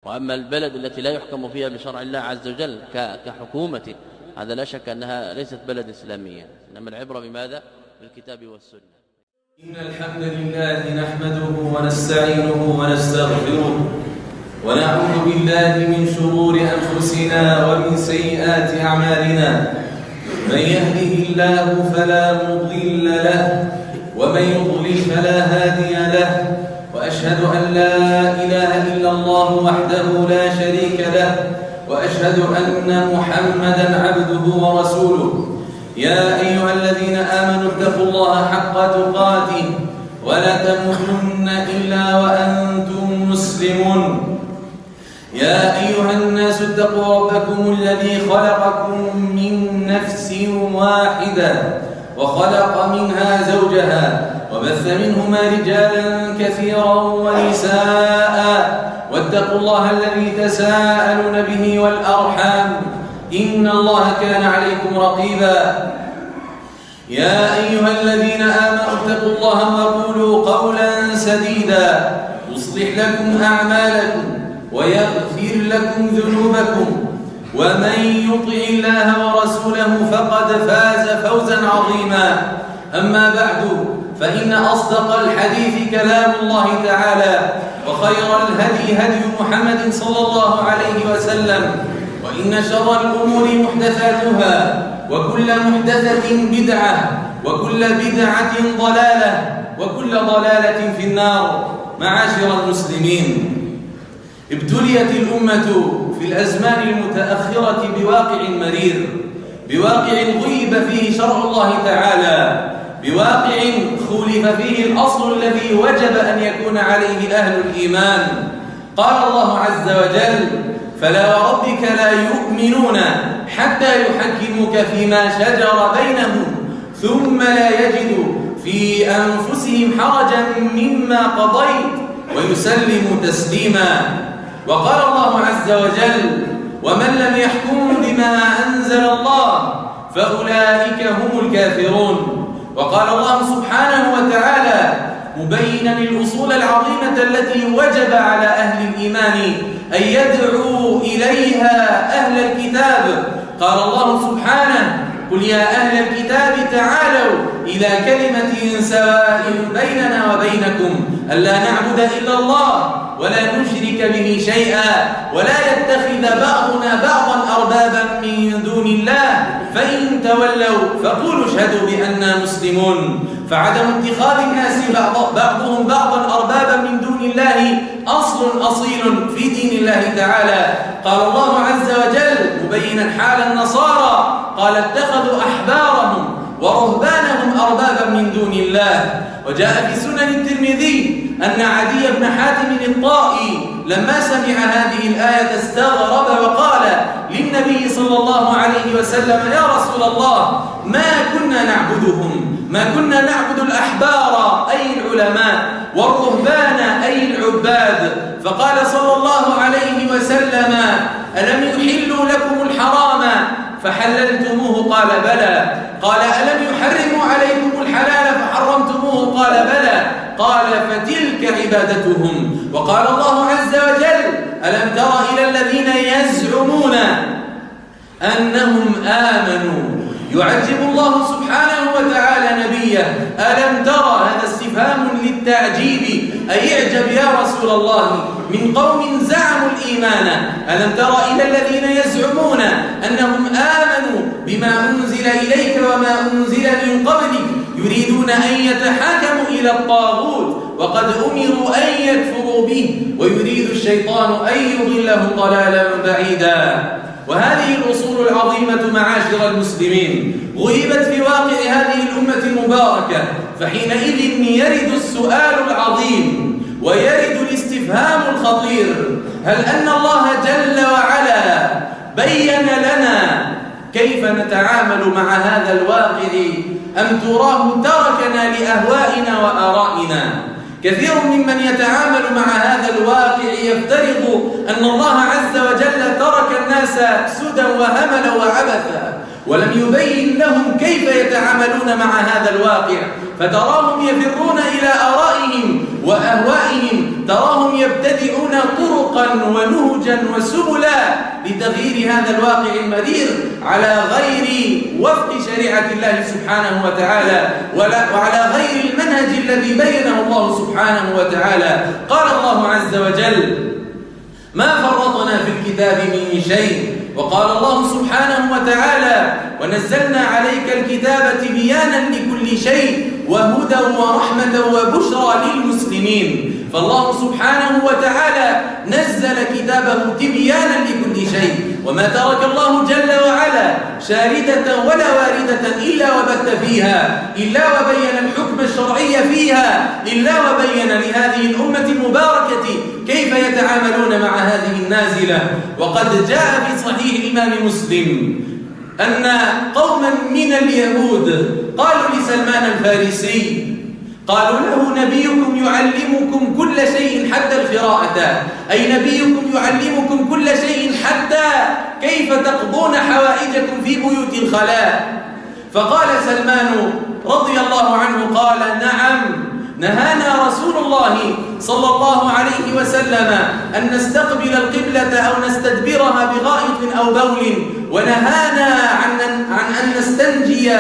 وأما البلد التي لا يحكم فيها بشرع الله عز وجل كحكومة، هذا لا شك أنها ليست بلد إسلامية، إنما العبرة بماذا؟ بالكتاب والسنة. إن الحمد لله نحمده ونستعينه ونستغفره ونعوذ بالله من شرور أنفسنا ومن سيئات أعمالنا. من يهده الله فلا مضل له ومن يضلل فلا هادي له، وأشهد أن لا إله إلا الله وحده لا شريك له، وأشهد أن محمدا عبده ورسوله. يا أيها الذين آمنوا اتقوا الله حق تقاته ولا تموتن إلا وأنتم مسلمون. يا أيها الناس اتقوا ربكم الذي خلقكم من نفس واحدة وخلق منها زوجها وبث منهما رجالا كثيرا ونساء، واتقوا الله الذي تساءلون به والأرحام إن الله كان عليكم رقيبا. يا أيها الذين آمنوا اتقوا الله وقولوا قولا سديدا يصلح لكم أعمالكم ويغفر لكم ذنوبكم، ومن يطع الله ورسوله فقد فاز فوزا عظيما. أما بعد، فإن أصدق الحديث كلام الله تعالى، وخير الهدي هدي محمد صلى الله عليه وسلم، وإن شر الأمور محدثاتها، وكل محدثة بدعة، وكل بدعة ضلالة، وكل ضلالة في النار. معاشر المسلمين، ابتليت الأمة في الأزمان المتأخرة بواقع مرير، بواقع غيب فيه شرع الله تعالى، بواقع خولف فيه الأصل الذي وجب أن يكون عليه أهل الإيمان. قال الله عز وجل: فلا وربك لا يؤمنون حتى يحكموك فيما شجر بينهم ثم لا يجدوا في أنفسهم حرجا مما قضيت ويسلموا تسليما. وقال الله عز وجل: ومن لم يحكم بما أنزل الله فأولئك هم الكافرون. وقال الله سبحانه وتعالى مبينا الأصول العظيمة التي وجب على أهل الإيمان أن يدعوا إليها أهل الكتاب. قال الله سبحانه: قل يا أهل الكتاب تعالوا إلى كلمة سواء بيننا وبينكم ألا نعبد إلا الله ولا نشرك به شيئا ولا يتخذ بعضنا بعضا أربابا من دون الله فإن تولوا فقولوا اشهدوا بأننا مسلمون. فعدم اتخاذ الناس بعضهم بعضا أربابا من دون الله أصل أصيل في دين الله تعالى. قال الله عز وجل مبينا حال النصارى: قال اتخذوا أحبارهم ورهبانهم أربابا من دون الله. وجاء في سنن الترمذي أن عدي بن حاتم الطائي لما سمع هذه الآية استغرب وقال للنبي صلى الله عليه وسلم: يا رسول الله، ما كنا نعبدهم، ما كنا نعبد الأحبار أي العلماء والرهبان أي العباد. فقال صلى الله عليه وسلم: ألم يحلوا لكم الحرام فحللتموه؟ قال بلى. قال: ألم يحرموا عليكم الحلال فحرمتموه؟ قال بلى. قال: فتلك عبادتهم. وقال الله عز وجل: ألم تر إلى الذين يزعمون أنهم آمنوا؟ يعجب الله سبحانه وتعالى نبيه: ألم ترى؟ هذا استفهام للتعجيب، أي اعجب يا رسول الله من قوم زعموا الإيمان. ألم ترى إلى الذين يزعمون أنهم آمنوا بما أنزل إليك وما أنزل من قبلك يريدون أن يتحاكموا إلى الطاغوت وقد أمروا أن يكفروا به ويريد الشيطان أن يضلهم ضلالا بعيدا. وهذه الأصول العظيمة معاشر المسلمين غيبت في واقع هذه الأمة المباركة، فحينئذ يرد السؤال العظيم ويرد الاستفهام الخطير: هل أن الله جل وعلا بين لنا كيف نتعامل مع هذا الواقع أم تراه تركنا لأهوائنا وآرائنا؟ كثير ممن يتعامل مع هذا الواقع يفترض أن الله عز وجل ترك الناس سدى وهملا وعبثا ولم يبين لهم كيف يتعاملون مع هذا الواقع، فتراهم يفرون إلى آرائهم وأهوائهم تراهم يبتدئون طرقا ونهجا وسبلا لتغيير هذا الواقع المرير على غير وفق شريعة الله سبحانه وتعالى وعلى غير المنهج الذي بينه الله سبحانه وتعالى. قال الله عز وجل: ما فرطنا في الكتاب من شيء. وقال الله سبحانه وتعالى: ونزلنا عليك الكتاب تبيانا لكل شيء وهدى ورحمة وبشرى للمسلمين. فالله سبحانه وتعالى نزل كتابه تبيانا لكل شيء، وما ترك الله جل وعلا شاردة ولا واردة إلا وبت فيها، إلا وبين الحكم الشرعي فيها، إلا وبين لهذه الأمة المباركة كيف يتعاملون مع هذه النازلة. وقد جاء في صحيح الإمام مسلم أن قوما من اليهود قالوا لسلمان الفارسي، قالوا له: نبيكم يعلمكم كل شيء حتى القراءة، أي نبيكم يعلمكم كل شيء حتى كيف تقضون حوائجكم في بيوت الخلاء. فقال سلمان رضي الله عنه قال: نعم، نهانا رسول الله صلى الله عليه وسلم أن نستقبل القبلة أو نستدبرها بغائط أو بول، ونهانا عن أن نستنجي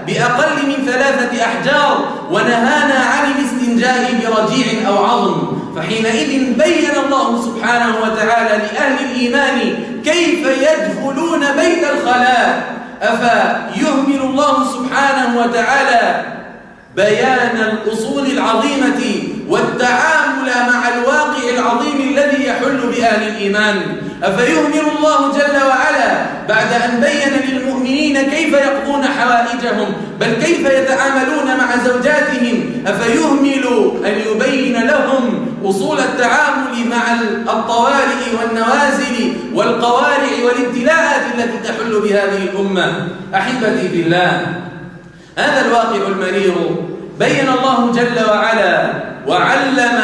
بأقل من 3 أحجار، ونهانا عن الاستنجاء برجيع أو عظم. فحينئذ بين الله سبحانه وتعالى لأهل الإيمان كيف يدخلون بيت الخلاء. أفيهمل الله سبحانه وتعالى بيان الأصول العظيمة والتعامل مع الواقع العظيم الذي يحل بأهل الإيمان؟ أفيهمل الله جل وعلا بعد أن بين للمؤمنين كيف يقضون حوائجهم بل كيف يتعاملون مع زوجاتهم، أفيهمل أن يبين لهم أصول التعامل مع الطوارئ والنوازل والقوارع والابتلاءات التي تحل بهذه الأمة؟ أحبتي في الله، هذا الواقع المرير بين الله جل وعلا وعلم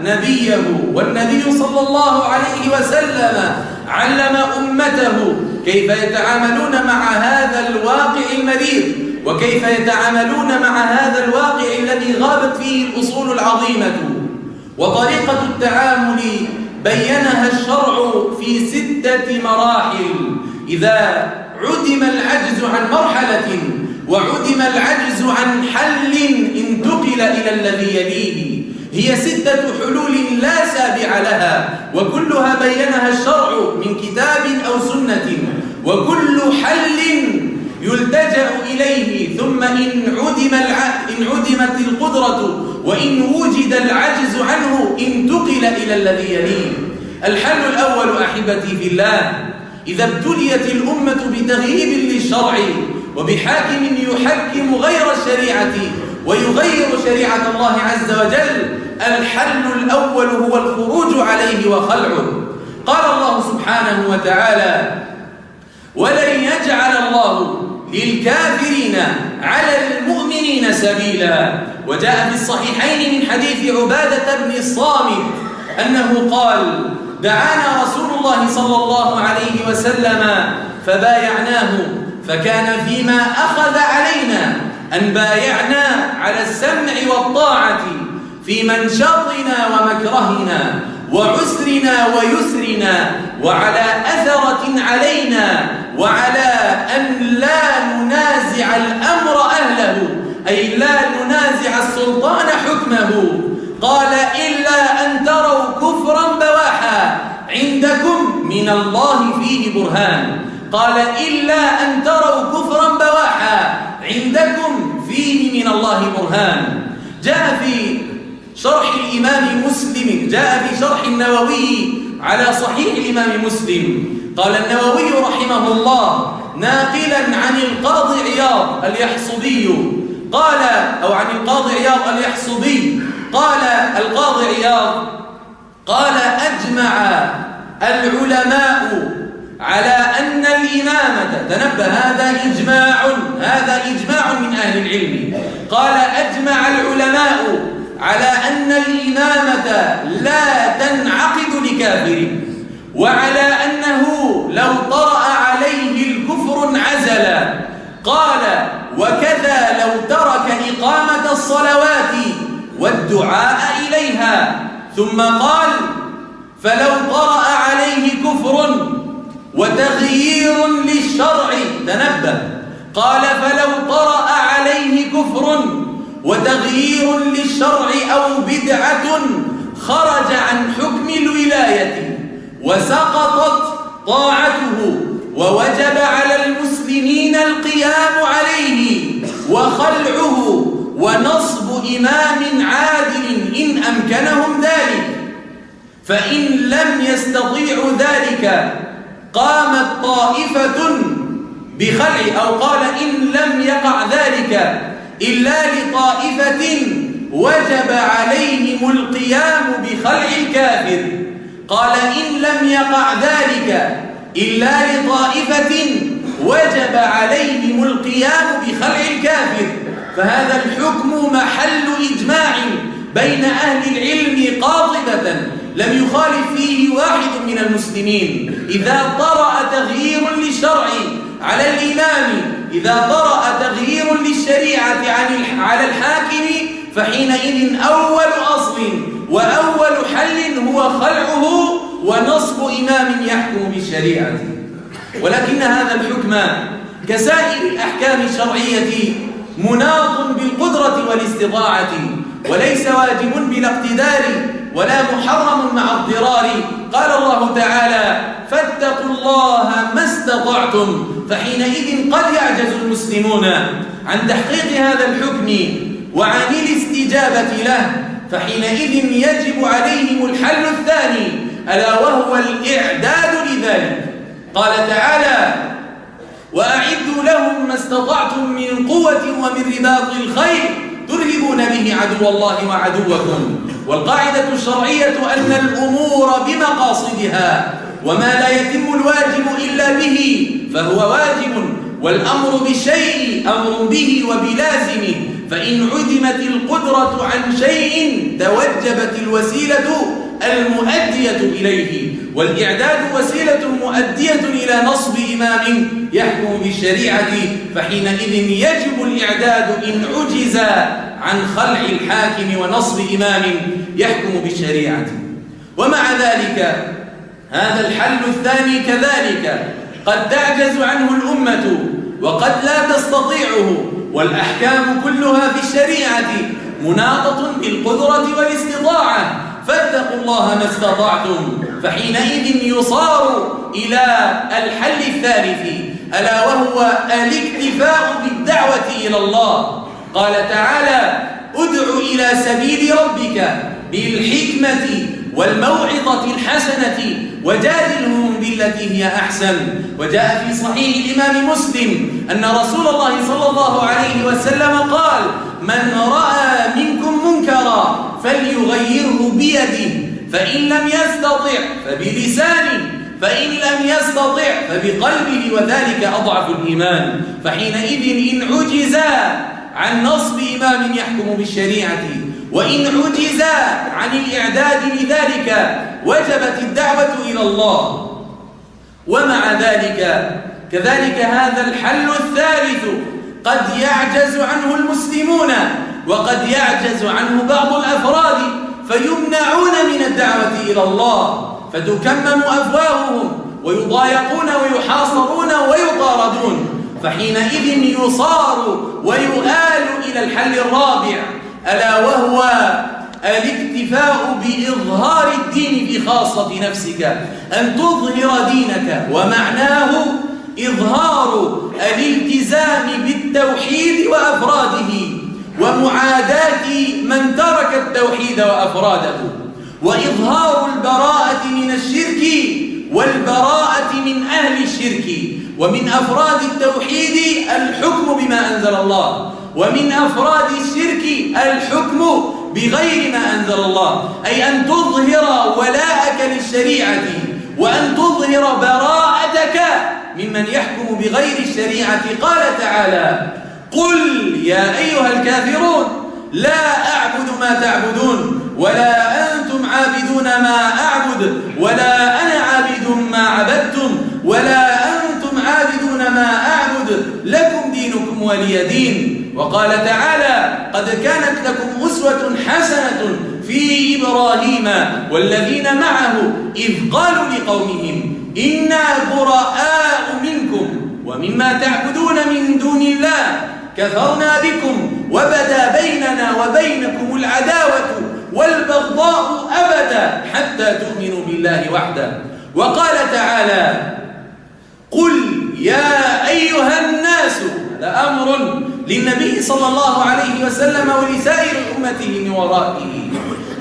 نبيه، والنبي صلى الله عليه وسلم علم أمته كيف يتعاملون مع هذا الواقع المرير، وكيف يتعاملون مع هذا الواقع الذي غابت فيه الأصول العظيمة. وطريقة التعامل بينها الشرع في 6 مراحل. إذا عدم العجز عن مرحلة وعدم العجز عن حل انتقل إلى الذي يليه. هي 6 حلول لا سابع لها، وكلها بينها الشرع من كتاب أو سنة، وكل حل يلتجأ إليه. ثم إن عدمت القدرة وإن وجد العجز عنه انتقل إلى الذي يليه. الحل الأول أحبتي في الله: إذا ابتليت الأمة بتغييب للشرع وبحاكم يحكم غير الشريعة ويغير شريعة الله عز وجل، الحل الأول هو الخروج عليه وخلعه. قال الله سبحانه وتعالى: ولن يجعل الله للكافرين على المؤمنين سبيلا. وجاء في الصحيحين من حديث عبادة بن الصامت أنه قال: دعانا رسول الله صلى الله عليه وسلم فبايعناه، فكان فيما أخذ علينا أن بايعنا على السمع والطاعة في منشطنا ومكرهنا وعسرنا ويسرنا، وعلى أثرة علينا، وعلى أن لا ننازع الأمر أهله، أي لا ننازع السلطان حكمه. قال: إلا أن تروا كفرا بواحا عندكم من الله فيه برهان. قال: إلا أن تروا كفرا بواحا عندكم فيه من الله برهان. جاء في شرح الإمام مسلم، جاء في شرح النووي على صحيح الإمام مسلم، قال النووي رحمه الله ناقلا عن القاضي عياض اليحصبي قال، أو عن القاضي عياض اليحصبي قال القاضي عياض قال: أجمع العلماء على أن الإمامة، تنبه هذا إجماع من أهل العلم، قال: أجمع العلماء على أن الإمامة لا تنعقد لكافر، وعلى أنه لو طرأ عليه الكفر انعزل. قال: وكذا لو ترك إقامة الصلوات والدعاء إليها، ثم قال فلو طرأ عليه كفر وتغيير للشرع، تنبه، قال فلو طرأ عليه كفر وتغيير للشرع أو بدعة خرج عن حكم الولاية وسقطت طاعته ووجب على المسلمين القيام عليه وخلعه ونصب إمام عادل إن أمكنهم ذلك، فإن لم يستطيعوا ذلك قامت طائفة بخلع، أو قال إن لم يقع ذلك إلا لطائفة وجب عليهم القيام بخلع الكافر. قال إن لم يقع ذلك إلا لطائفة وجب عليهم القيام بخلع الكافر، فهذا الحكم محل إجماع بين أهل العلم قاطبة لم يخالف فيه واحد من المسلمين. إذا طرأ تغيير للشرع على الإمام، إذا طرأ تغيير للشريعة على الحاكم، فحينئذ أول أصل وأول حل هو خلعه ونصب إمام يحكم بالشريعة. ولكن هذا الحكم كسائر الأحكام الشرعية مناط بالقدرة والاستطاعة، وليس واجب بلا اقتدار ولا محرم مع اضطرار. قال الله تعالى فاتقوا الله ما استطعتم، فحينئذ قد يعجز المسلمون عن تحقيق هذا الحكم وعن الاستجابة له، فحينئذ يجب عليهم الحل الثاني ألا وهو الإعداد لذلك. قال تعالى وأعدوا لهم ما استطعتم من قوة ومن رباط الخيل ترهبون به عدو الله وعدوكم. والقاعدة الشرعية أن الأمور بمقاصدها، وما لا يتم الواجب إلا به فهو واجب، والأمر بالشيء أمر به وبلازمه، فإن عدمت القدرة عن شيء توجبت الوسيلة المؤدية إليه، والإعداد وسيلة مؤدية إلى نصب إمام يحكم بالشريعة، فحينئذ يجب الإعداد إن عجز عن خلع الحاكم ونصب إمام يحكم بالشريعة. ومع ذلك هذا الحل الثاني كذلك قد تعجز عنه الأمة وقد لا تستطيعه، والأحكام كلها في الشريعة مناطة بالقدرة والاستطاعة، فاتقوا الله ما استطعتم، فحينئذ يصار إلى الحل الثالث ألا وهو الاكتفاء بالدعوة إلى الله. قال تعالى ادع إلى سبيل ربك بالحكمة والموعظة الحسنة وجادلهم بالتي هي أحسن. وجاء في صحيح الإمام مسلم أن رسول الله صلى الله عليه وسلم قال من رأى منكم منكرا فليغيره بيده، فإن لم يستطع فبلسانه، فإن لم يستطع فبقلبه، وذلك أضعف الإيمان. فحينئذ إن عجز عن نصب إمام يحكم بالشريعة وإن عجز عن الإعداد لذلك وجبت الدعوة إلى الله. ومع ذلك كذلك هذا الحل الثالث قد يعجز عنه المسلمون وقد يعجز عنه بعض الأفراد فيمنعون من الدعوة إلى الله، فتكمم أفواههم ويضايقون ويحاصرون ويطاردون، فحينئذ يصار ويؤال إلى الحل الرابع ألا وهو الاكتفاء بإظهار الدين في خاصة نفسك، أن تظهر دينك، ومعناه إظهار الالتزام بالتوحيد وأفراده ومعاداة من ترك التوحيد وأفراده، وإظهار البراءة من الشرك والبراءة من أهل الشرك. ومن أفراد التوحيد الحكم بما أنزل الله، ومن أفراد الشرك الحكم بغير ما أنزل الله، أي أن تظهر ولاءك للشريعة وأن تظهر براءتك ممن يحكم بغير الشريعة. قال تعالى قل يا أيها الكافرون لا أعبد ما تعبدون ولا أنتم عابدون ما أعبد ولا أنا عابد ما عبدتم ولا أنتم عابدون ما أعبد لكم دينكم ولي دين. وقال تعالى قد كانت لكم أسوة حسنة في إبراهيم والذين معه إذ قالوا لقومهم إنا براء منكم ومما تعبدون من دون الله كفرنا بكم وبدا بيننا وبينكم العداوة والبغضاء أبدا حتى تؤمنوا بالله وحده. وقال تعالى قل يا أيها الناس، هذا أمر للنبي صلى الله عليه وسلم ولسائر أمته من ورائه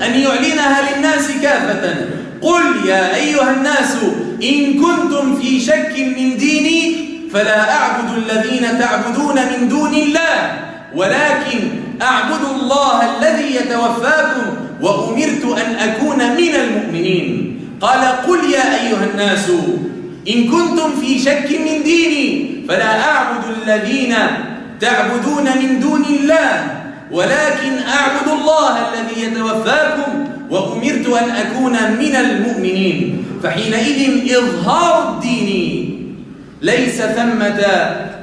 أن يعلنها للناس كافة. قل يا أيها الناس إن كنتم في شك من ديني فلا أعبد الذين تعبدون من دون الله ولكن أعبد الله الذي يتوفاكم وأمرت أن أكون من المؤمنين. قال قل يا أيها الناس إن كنتم في شك من ديني فلا أعبد الذين تعبدون من دون الله ولكن أعبد الله الذي يتوفاكم وأمرت أن أكون من المؤمنين. فحينئذ إظهار الدين ليس ثمة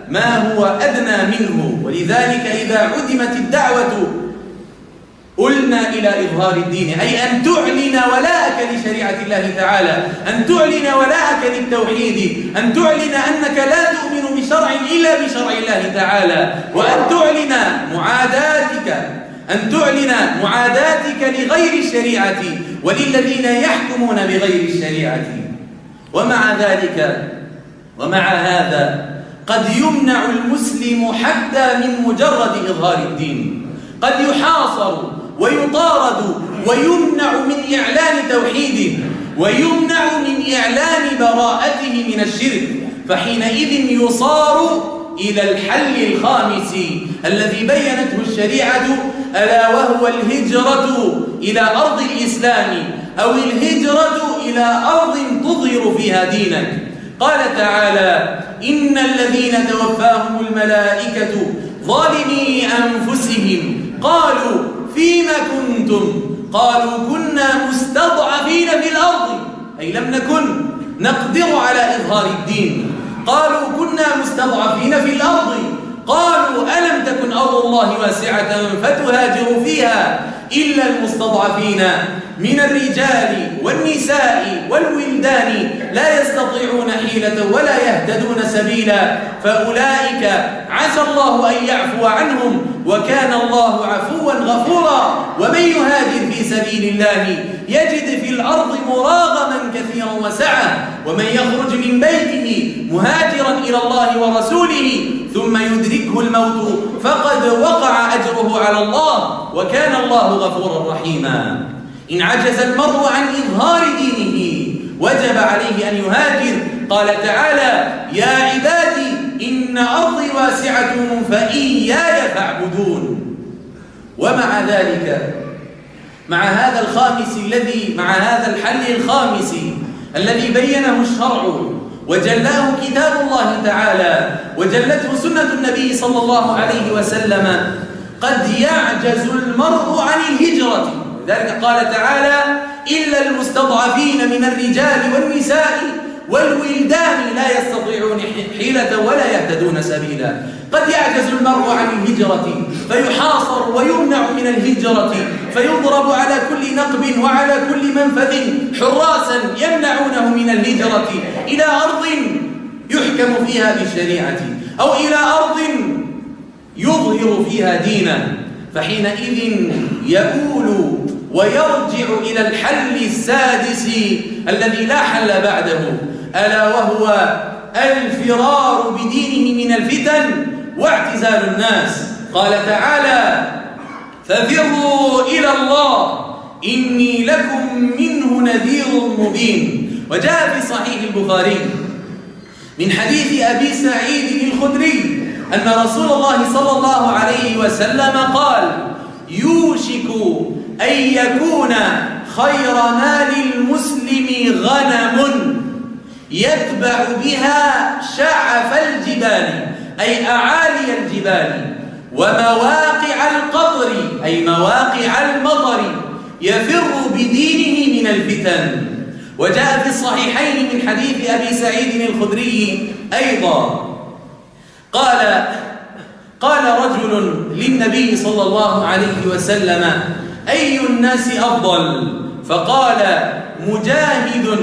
ما هو أدنى منه، ولذلك إذا عدمت الدعوة قلنا إلى إظهار الدين، أي أن تعلن ولاءك لشريعة الله تعالى، أن تعلن ولاءك للتوحيد، أن تعلن أنك لا تؤمن بشرع إلا بشرع الله تعالى، وأن تعلن معاداتك لغير الشريعة وللذين يحكمون بغير الشريعة. ومع هذا قد يمنع المسلم حتى من مجرد إظهار الدين، قد يحاصر ويطارد ويمنع من إعلان توحيده ويمنع من إعلان براءته من الشرك، فحينئذ يصار إلى الحل الخامس الذي بينته الشريعة، ألا وهو الهجرة إلى أرض الإسلام أو الهجرة إلى أرض تظهر فيها دينك. قال تعالى إن الذين توفاهم الملائكة ظالمي أنفسهم قالوا فيما كنتم قالوا كنا مستضعفين في الأرض، أي لم نكن نقدر على إظهار الدين. قالوا كنا مستضعفين في الأرض قالوا ألم تكن أرض الله واسعة فتهاجروا فيها إلا المستضعفين من الرجال والنساء والولدان لا يستطيعون حيلة ولا يهتدون سبيلا فأولئك عسى الله أن يعفو عنهم وكان الله عفوا غفورا. ومن يهاجر في سبيل الله يجد في الأرض مراغما كثيرا وسعة، ومن يخرج من بيته مهاجرا إلى الله ورسوله ثم يدركه الموت فقد وقع أجره على الله وكان الله غفورا رحيما. إن عجز المرء عن إظهار دينه وجب عليه أن يهاجر. قال تعالى يا عبادي إن أرضي واسعة فإياي فاعبدون. ومع ذلك مع هذا الحل الخامس الذي بينه الشرع وجلاه كتاب الله تعالى وجلته سنة النبي صلى الله عليه وسلم، قد يعجز المرء عن الهجرة. ذلك قال تعالى إلا المستضعفين من الرجال والنساء والولدان لا يستطيعون حيلة ولا يهتدون سبيلا. قد يعجز المرء عن الهجرة فيحاصر ويمنع من الهجرة فيضرب على كل نقب وعلى كل منفذ حراسا يمنعونه من الهجرة إلى أرض يحكم فيها بالشريعة أو إلى أرض يظهر فيها دينا. فحينئذ يقول ويرجع إلى الحل السادس الذي لا حل بعده، ألا وهو الفرار بدينه من الفتن واعتزال الناس. قال تعالى ففروا إلى الله إني لكم منه نذير مبين. وجاء في صحيح البخاري من حديث أبي سعيد الخدري أن رسول الله صلى الله عليه وسلم قال يوشك أن يكون خير مال المسلم غنم يتبع بها شعف الجبال أي أعالي الجبال ومواقع القطر أي مواقع المطر يفر بدينه من الفتن. وجاء في الصحيحين من حديث أبي سعيد الخدري أيضا قال رجل للنبي صلى الله عليه وسلم أي الناس أفضل؟ فقال مجاهد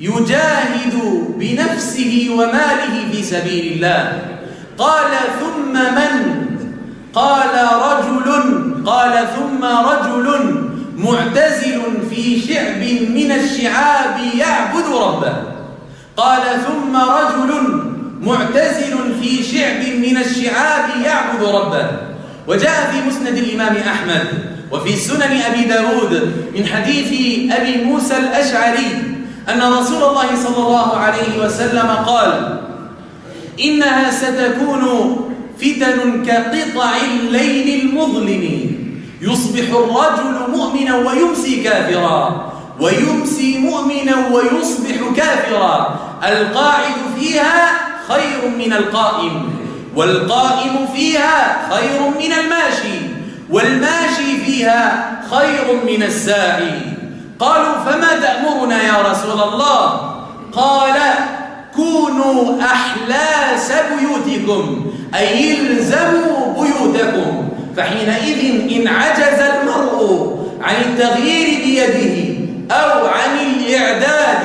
يجاهد بنفسه وماله في سبيل الله. قال ثم من؟ قال ثم رجل معتزل في شعب من الشعاب يعبد ربه. قال ثم رجل معتزل في شعب من الشعاب يعبد ربه. وجاء في مسند الإمام أحمد وفي سنن أبي داود من حديث أبي موسى الأشعري أن رسول الله صلى الله عليه وسلم قال: إنها ستكون فتن كقطع الليل المظلم، يصبح الرجل مؤمنا ويمسي كافرا، ويمسي مؤمنا ويصبح كافرا، القاعد فيها خير من القائم، والقائم فيها خير من الماشي، والماشي فيها خير من الساعي. قالوا: فما تأمرنا يا رسول الله؟ قال: كونوا أحلاس بيوتكم، أي الزموا بيوتكم، فحينئذ إن عجز المرء عن التغيير بيده أو عن الإعداد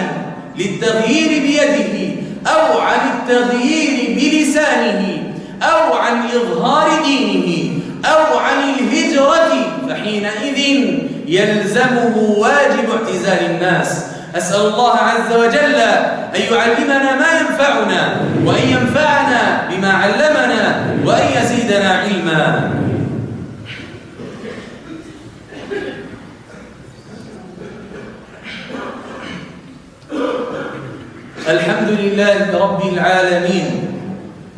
للتغيير بيده أو عن التغيير بلسانه أو عن إظهار دينه أو عن الهجرة، فحينئذ يلزمه واجب اعتزال الناس. أسأل الله عز وجل أن يعلمنا ما ينفعنا، وأن ينفعنا بما علمنا، وأن يزيدنا علما. الحمد لله رب العالمين،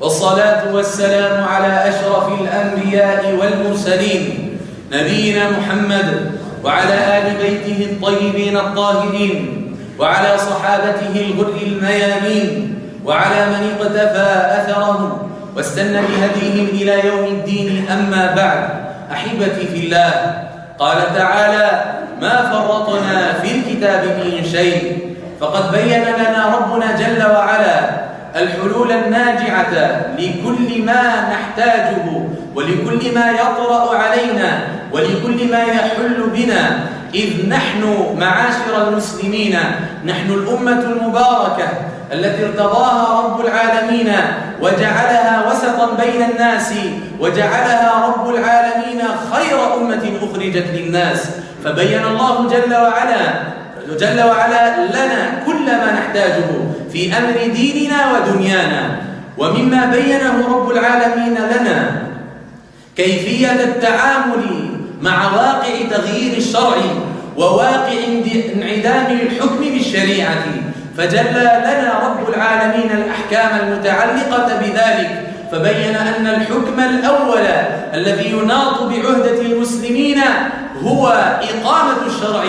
والصلاة والسلام على أشرف الأنبياء والمرسلين، نبينا محمد وعلى آل بيته الطيبين الطاهرين، وعلى صحابته الغر الميامين، وعلى من اقتفى أثرهم واستنى بهديهم إلى يوم الدين. أما بعد، أحبتي في الله، قال تعالى: ما فرطنا في الكتاب من شيء. فقد بين لنا ربنا جل وعلا الحلول الناجعة لكل ما نحتاجه، ولكل ما يطرأ علينا، ولكل ما يحل بنا، إذ نحن معاشر المسلمين، نحن الأمة المباركة التي ارتضاها رب العالمين وجعلها وسطا بين الناس، وجعلها رب العالمين خير أمة أخرجت للناس. فبين الله جل وعلا لنا كل ما نحتاجه في أمر ديننا ودنيانا. ومما بينه رب العالمين لنا كيفية التعامل مع واقع تغيير الشرع وواقع انعدام الحكم بالشريعة. فجل لنا رب العالمين الأحكام المتعلقة بذلك، فبين أن الحكم الأول الذي يناط بعهدة المسلمين هو إقامة الشرع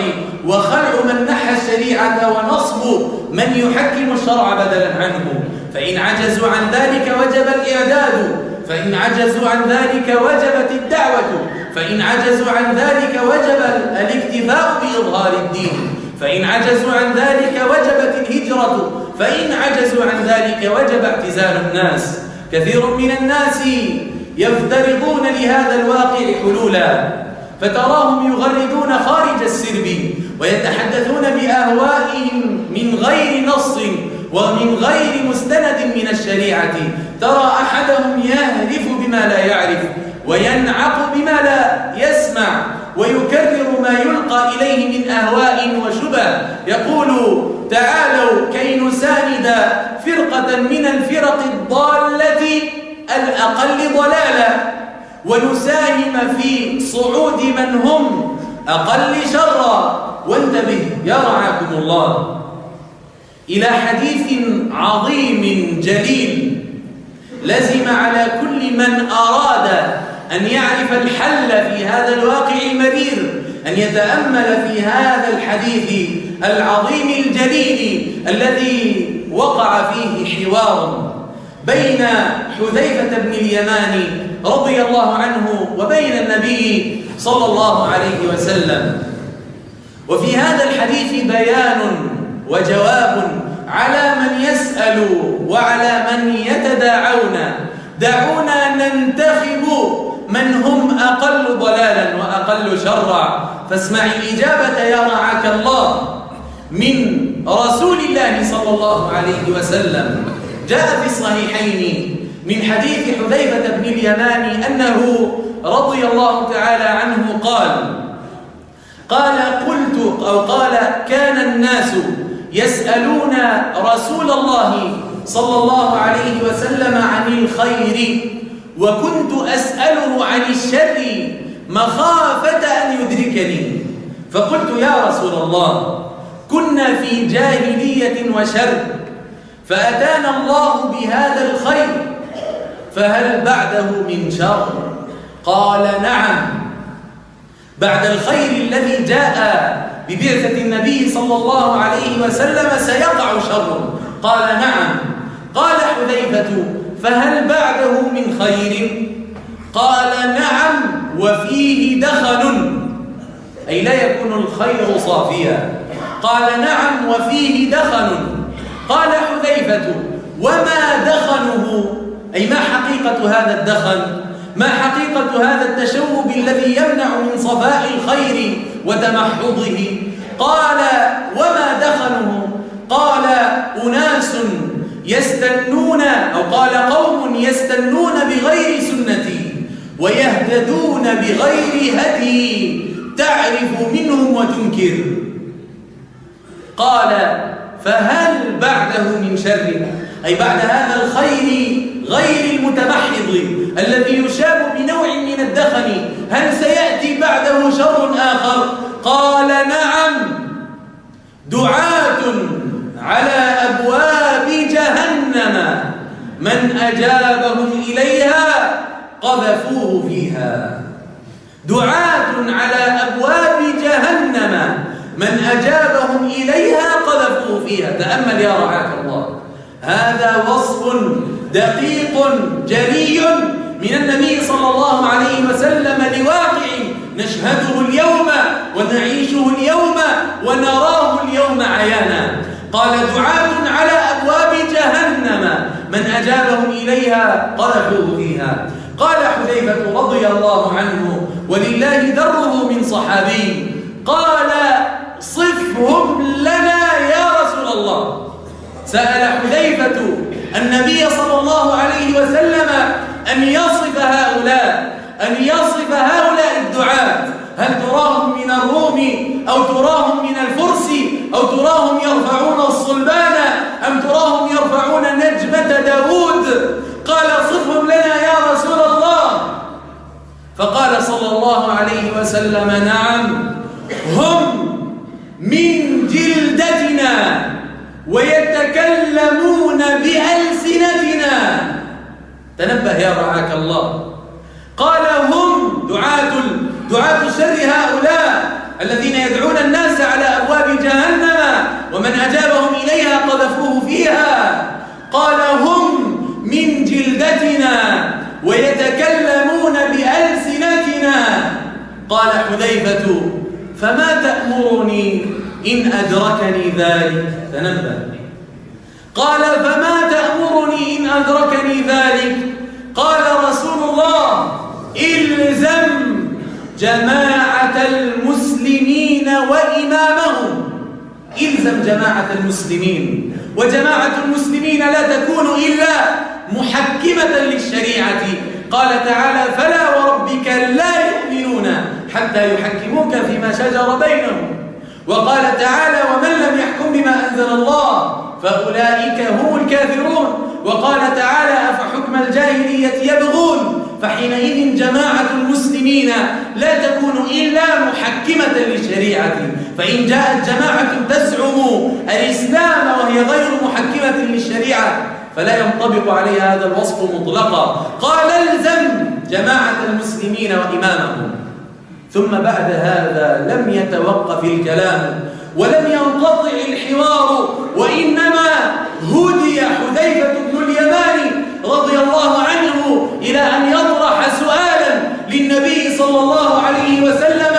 وخلع من نحى الشريعة ونصب من يحكم الشرع بدلا عنه. فإن عجزوا عن ذلك وجب الإعداد، فإن عجزوا عن ذلك وجبت الدعوة، فإن عجزوا عن ذلك وجب الاكتفاء بإظهار الدين، فإن عجزوا عن ذلك وجبت الهجرة، فإن عجزوا عن ذلك وجب اعتزال الناس. كثير من الناس يفترضون لهذا الواقع حلولا، فتراهم يغردون خارج السرب ويتحدثون بأهوائهم من غير نص ومن غير مستند من الشريعة. ترى أحدهم يهرف بما لا يعرف وينعق بما لا يسمع ويكرر ما يلقى إليه من أهواء وشبه، يقول: تعالوا كي نساند فرقة من الفرق الضالة الأقل ضلالة، ونساهم في صعود من هم أقل شرا. وانتبه يا رعاكم الله إلى حديث عظيم جليل لزم على كل من أراد أن يعرف الحل في هذا الواقع المرير أن يتأمل في هذا الحديث العظيم الجليل الذي وقع فيه حوار بين حذيفة بن اليمان رضي الله عنه وبين النبي صلى الله عليه وسلم. وفي هذا الحديث بيان وجواب على من يسأل وعلى من يتداعون: دعونا ننتخب من هم أقل ضلالا وأقل شرا. فاسمع الإجابة يا رعاك الله من رسول الله صلى الله عليه وسلم. جاء في الصحيحين من حديث حذيفة بن اليمان أنه رضي الله تعالى عنه قال كان الناس يسألون رسول الله صلى الله عليه وسلم عن الخير وكنت أسأله عن الشر مخافة أن يدركني. فقلت يا رسول الله كنا في جاهلية وشر فأتانا الله بهذا الخير فهل بعده من شر؟ قال نعم، بعد الخير الذي جاء ببعثة النبي صلى الله عليه وسلم سيقع شر. قال نعم. قال حذيفة فهل بعده من خير؟ قال نعم وفيه دخن، أي لا يكون الخير صافيا. قال نعم وفيه دخن. قال حذيفة وما دخنه؟ أي ما حقيقة هذا الدخن؟ ما حقيقة هذا التشوب الذي يمنع من صفاء الخير وتمحضه؟ قال وما دخنه؟ قال أناس يستنون أو قال قوم يستنون بغير سنتي ويهتدون بغير هدي تعرف منهم وتنكر. قال فهل بعده من شر؟ أي بعد هذا الخير غير المتمحض الذي يشاب بنوع من الدخن هل سيأتي بعده شر آخر؟ قال نعم، دعاة على أبواب جهنم من أجابهم إليها قذفوه فيها. دعاة على أبواب جهنم من أجابهم إليها قذفوه فيها. تأمل يا رعاك الله، هذا وصف دقيق جلي من النبي صلى الله عليه وسلم لواقع نشهده اليوم ونعيشه اليوم ونراه اليوم عيانا. قال دعاة على أبواب جهنم من أجابهم إليها قذفوه فيها. قال حذيفة رضي الله عنه ولله دره من صحابي قال صفهم لنا يا رسول الله. سأل حذيفة النبي صلى الله عليه وسلم أن يصف هؤلاء الدعاة، هل تراهم من الروم أو تراهم من الفرس أو تراهم يرفعون الصلبان أم تراهم يرفعون نجمة داود؟ قال صفهم لنا يا رسول الله. فقال صلى الله عليه وسلم نعم، هم من جلدتنا ويتكلمون بألسنتنا. تنبه يا رعاك الله. قال هم دعاة الشر هؤلاء الذين يدعون الناس على أبواب جهنم ومن أجابهم إليها قذفوه فيها. قال هم من جلدتنا ويتكلمون بألسنتنا. قال حذيفة فما تأمرني إن أدركني ذلك؟ تنبه. قال فما تأمرني إن أدركني ذلك؟ قال رسول الله إلزم جماعة المسلمين وإمامهم. إلزم جماعة المسلمين، وجماعة المسلمين لا تكون إلا محكمة للشريعة. قال تعالى فلا وربك لا يؤمنون حتى يحكموك فيما شجر بينهم. وقال تعالى ومن لم يحكم بما أنزل الله فأولئك هم الكافرون. وقال تعالى أفحكم الجاهلية يبغون. فحينئذ جماعة المسلمين لا تكون إلا محكمة للشريعة. فإن جاءت جماعة تزعم الإسلام وهي غير محكمة للشريعة فلا ينطبق عليها هذا الوصف مطلقا. قال الزم جماعة المسلمين وإمامهم. ثم بعد هذا لم يتوقف الكلام ولم ينقطع الحوار، وإنما هدي حذيفة بن اليمان رضي الله عنه إلى أن يطرح سؤالا للنبي صلى الله عليه وسلم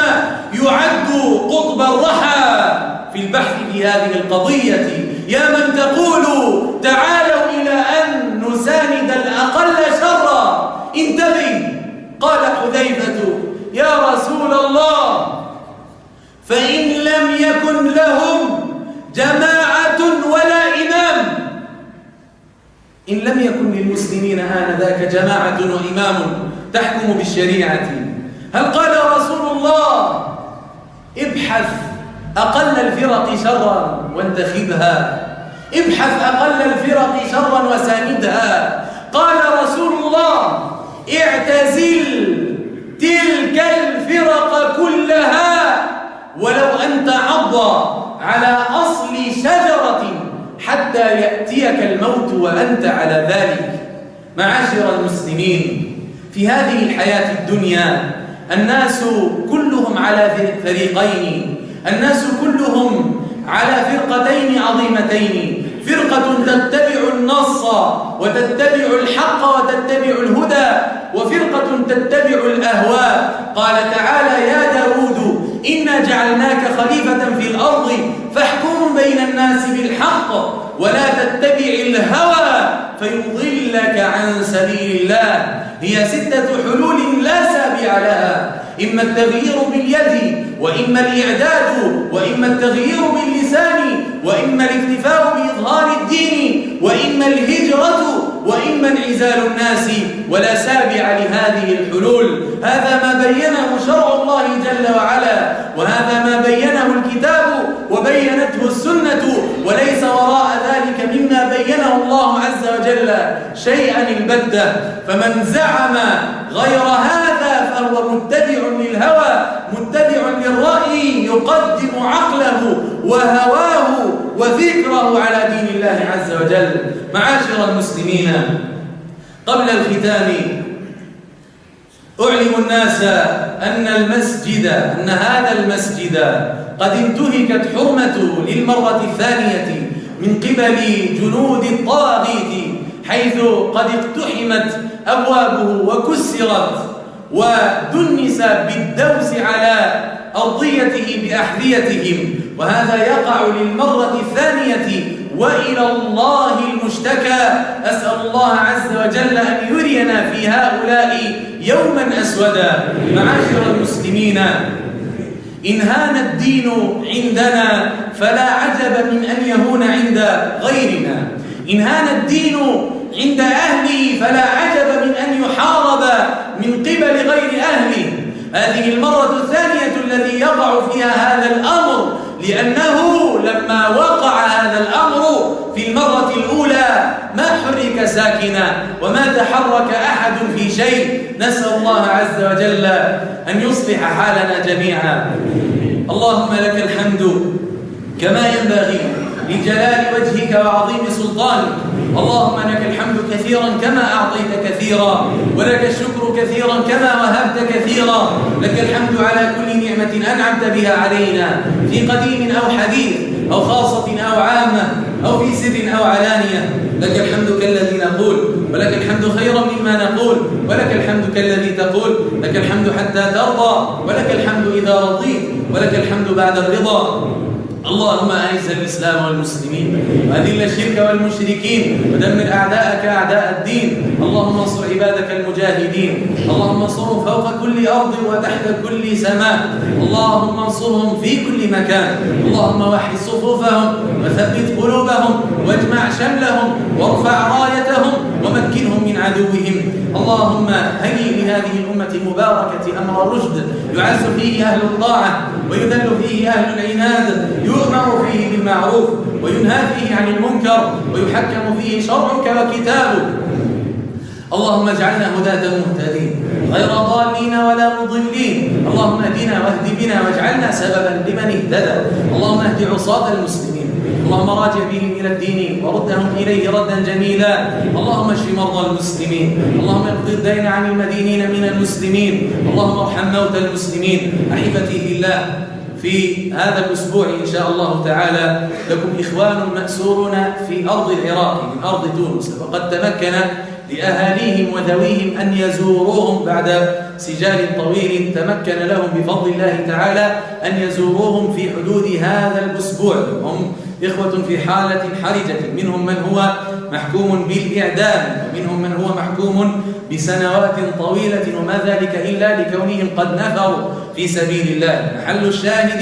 يعد قطب الرحى في البحث في هذه القضية. يا من تقول تعالوا إلى أن نساند الأقل شرا انتبه. قال إن لم يكن للمسلمين آنذاك جماعة وإمام تحكم بالشريعة؟ هل قال رسول الله ابحث أقل الفرق شرا وانتخبها، ابحث أقل الفرق شرا وساندها؟ قال رسول الله اعتزل تلك الفرق كلها ولو أن تعض على أصل شجرة حتى يأتيك الموت وأنت على ذلك. معاشر المسلمين، في هذه الحياة الدنيا الناس كلهم على فريقين، الناس كلهم على فرقتين عظيمتين، فرقة تتبع النص وتتبع الحق وتتبع الهدى، وفرقة تتبع الأهواء. قال تعالى يا داود إنا جعلناك خليفة في الأرض فاحكم بين الناس بالحق ولا تتبع الهوى فيضلك عن سبيل الله. هي 6 حلول لا سابع لها، إما التغيير باليد، وإما الإعداد، وإما التغيير باللسان، وإما الاكتفاء بإظهار الدين، وإما الهجرة، وإما انعزال الناس، ولا سابع لهذه الحلول. هذا ما بينه شرع الله جل وعلا، وهذا ما بينه الكتاب وبينته السنة، وليس وراء ذلك مما بينه الله عز وجل شيئا البتة. فمن زعم غير هذا فهو متبع للهوى، متبع للرأي، يقدم عقله وهواه وفكره على دين الله عز وجل. معاشر المسلمين، قبل الختام أعلم الناس أن هذا المسجد قد انتهكت حرمته للمرة الثانية من قبل جنود الطاغيت، حيث قد اقتحمت أبوابه وكسرت ودنس بالدوس على أرضيته بأحذيتهم، وهذا يقع للمرة الثانية وإلى الله المشتكى. أسأل الله عز وجل أن يرينا في هؤلاء يوما أسودا. معاشر المسلمين، إن هان الدين عندنا فلا عجب من أن يهون عند غيرنا، إن هان الدين عند أهله فلا عجب من أن يحارب من قبل غير أهله. هذه المرة الثانية الذي يقع فيها هذا الأمر، لأنه لما وقع هذا الأمر في المرة الأولى ما حرك ساكنا وما تحرك أحد في شيء. نسأل الله عز وجل أن يصلح حالنا جميعا. اللهم لك الحمد كما ينبغي لجلال وجهك وعظيم سلطانك. اللهم لك الحمد كثيرا كما أعطيت كثيرا، ولك الشكر كثيرا كما وهبت كثيرا. لك الحمد على كل نعمة أنعمت بها علينا، في قديم أو حديث أو خاصة أو عامة أو في سر أو علانية. لك الحمد كالذي نقول، ولك الحمد خيرا مما نقول، ولك الحمد كالذي تقول. لك الحمد حتى ترضى، ولك الحمد إذا رضيت، ولك الحمد بعد الرضا. اللهم أعز الإسلام والمسلمين، وأذل الشرك والمشركين، ودمر أعداءك أعداء الدين. اللهم انصر عبادك المجاهدين، اللهم انصرهم فوق كل أرض وتحت كل سماء. اللهم انصرهم في كل مكان. اللهم وحد صفوفهم وثبت قلوبهم واجمع شملهم وارفع رايتهم ومكنهم من عدوهم. اللهم هيئ لهذه الأمة المباركة أمر رشد، يعز فيه أهل الطاعة ويذل فيه أهل العناد، يؤمر فيه بالمعروف وينهى فيه عن المنكر، ويحكم فيه شرعك وكتابك. اللهم اجعلنا هداة مهتدين غير ضالين ولا مضلين. اللهم اهدنا واهد بنا واجعلنا سببا لمن اهتدى. اللهم اهد عصاة المسلمين، اللهم راجع بهم إلى الدين وردهم إليه ردا جميلا. اللهم اشف مرضى المسلمين، اللهم اقض الدين عن المدينين من المسلمين، اللهم ارحم موتى المسلمين. أحبتي في الله، في هذا الأسبوع إن شاء الله تعالى لكم إخوان مأسورون في أرض العراق من أرض تونس، وقد تمكن لأهاليهم وذويهم أن يزوروهم بعد سجال طويل. تمكن لهم بفضل الله تعالى أن يزوروهم في حدود هذا الأسبوع. هم إخوة في حالة حرجة، منهم من هو محكوم بالإعدام، ومنهم من هو محكوم بسنوات طويلة، وما ذلك إلا لكونهم قد نفروا في سبيل الله. محل الشاهد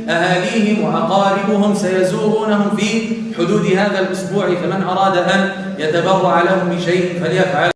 أهاليهم وأقاربهم سيزورونهم في حدود هذا الأسبوع، فمن أراد أن يتبرع لهم بشيء فليفعل.